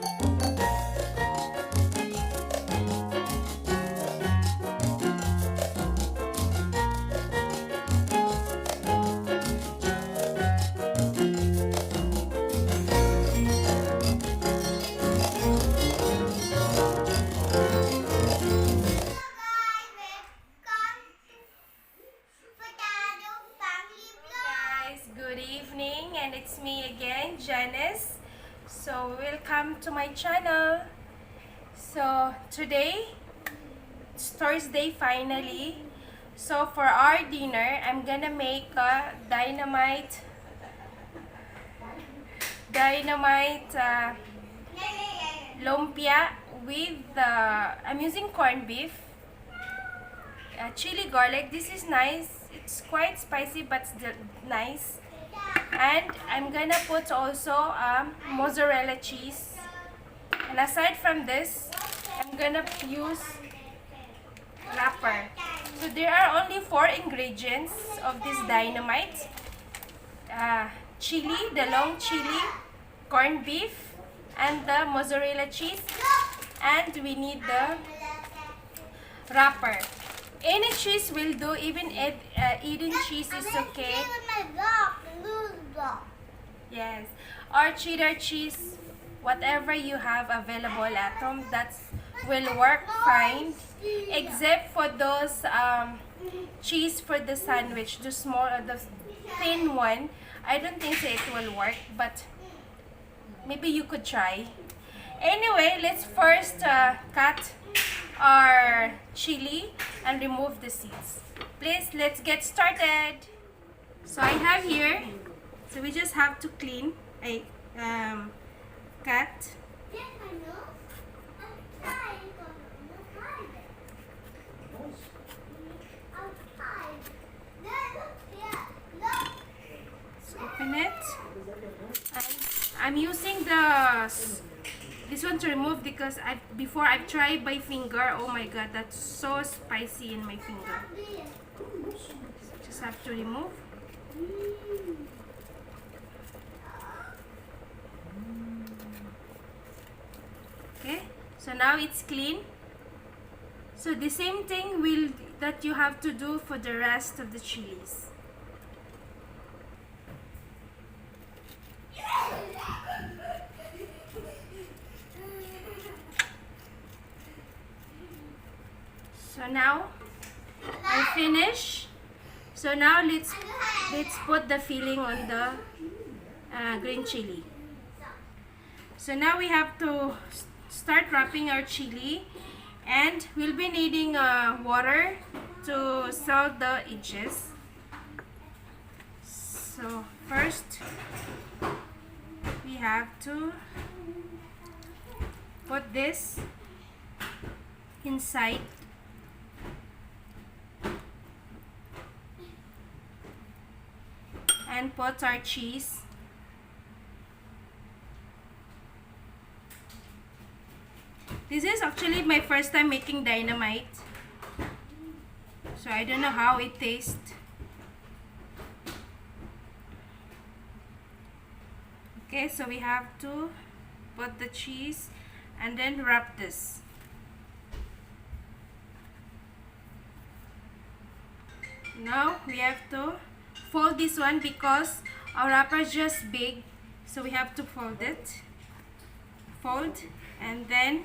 Good evening, and it's me again, Janice. So welcome to my channel. So today it's Thursday finally. So for our dinner, I'm gonna make a dynamite lumpia with I'm using corned beef, chili garlic. This is nice. It's quite spicy but still nice. And I'm gonna put also mozzarella cheese. And aside from this, I'm gonna use wrapper. So there are only 4 ingredients of this dynamite. Chili, the long chili, corned beef, and the mozzarella cheese. And we need the wrapper. Any cheese will do, even Eden cheese is okay. Yes, or cheddar cheese, whatever you have available at home, that will work fine. Except for those cheese for the sandwich, the small, the thin one. I don't think so it will work, but maybe you could try. Anyway, let's first cut our chili and remove the seeds. Please, let's get started. So I have here, so we just have to clean, cut. Let's open it. And I'm using this one to remove because before I've tried by finger. Oh my god, that's so spicy in my finger. So just have to remove. Okay, so now it's clean. So the same thing that you have to do for the rest of the chilies. So now I finish. So now let's put the filling on the green chili. So now we have to start wrapping our chili, and we'll be needing water to salt the edges. So first we have to put this inside. And put our cheese. This is actually my first time making dynamite, so I don't know how it tastes. Okay, so we have to put the cheese and then wrap this. Now we have to fold this one because our wrapper is just big, so we have to fold it. Fold, and then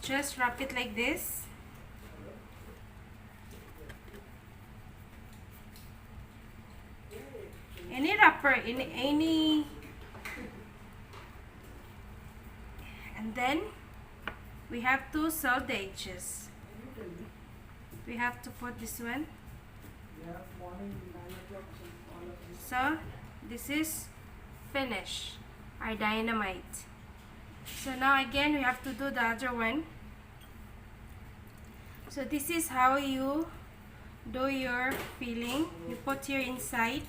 just wrap it like this. Any wrapper in any, and then we have to sew the edges. We have to put this one. So this is finished, our dynamite. So now again we have to do the other one. So this is how you do your filling. You put here inside.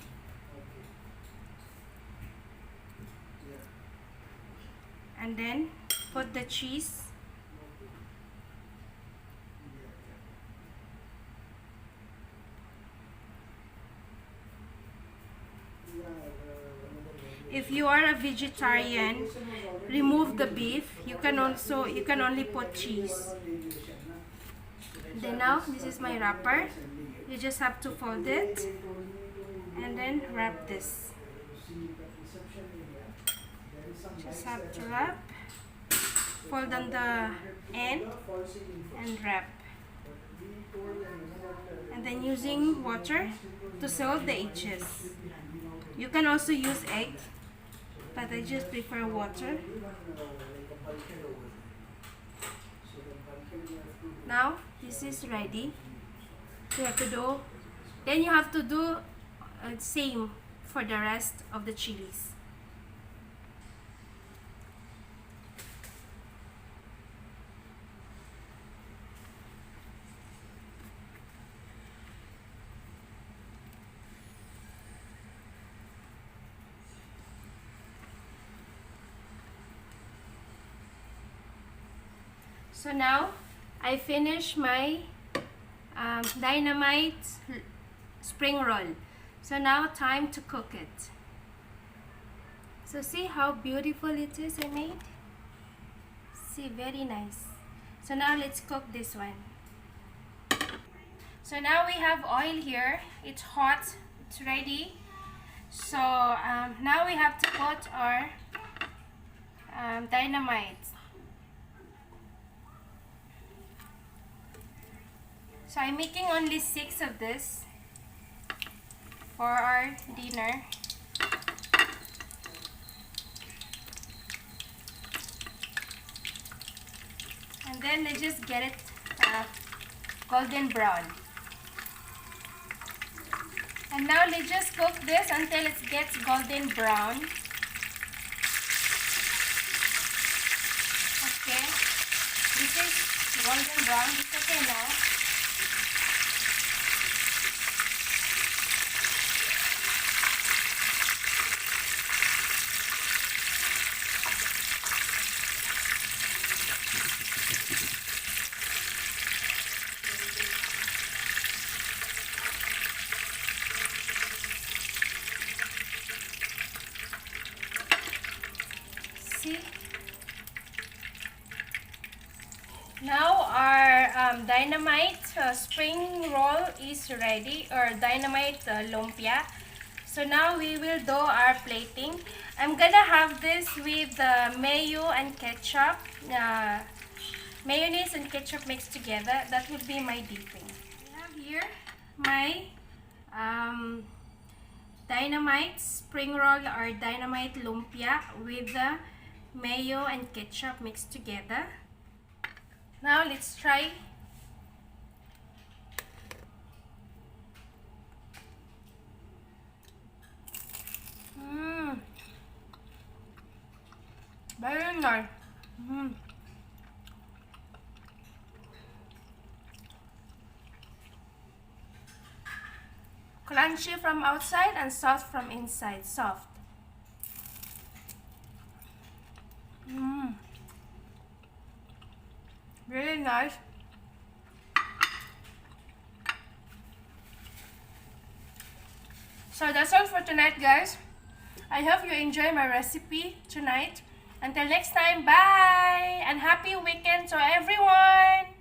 And then put the cheese. If you are a vegetarian, remove the beef. You can only put cheese. Then now this is my wrapper. You just have to fold it and then wrap this. Just have to wrap, fold on the end and wrap. And then using water to solve the edges. You can also use egg, but I just prefer water. Now this is ready. You have to do, then you have to do same for the rest of the chilies. So now I finish my Dynamite spring roll. So now time to cook it. So see how beautiful it is I made? See, very nice. So now let's cook this one. So now we have oil here. It's hot. It's ready. So now we have to put our Dynamite. So I'm making only 6 of this for our dinner. And then I just get it golden brown. And now let's just cook this until it gets golden brown. Okay, this is golden brown. It's okay now. See? Now our Dynamite spring roll is ready, or Dynamite lumpia. So now we will do our plating. I'm gonna have this with mayo and ketchup, mayonnaise and ketchup mixed together. That would be my dipping. I have here my Dynamite spring roll or Dynamite lumpia with the mayo and ketchup mixed together. Now let's try. Very nice. Crunchy from outside and soft from inside. Soft. Really nice. So that's all for tonight, guys. I hope you enjoy my recipe tonight. Until next time, bye! And happy weekend to everyone!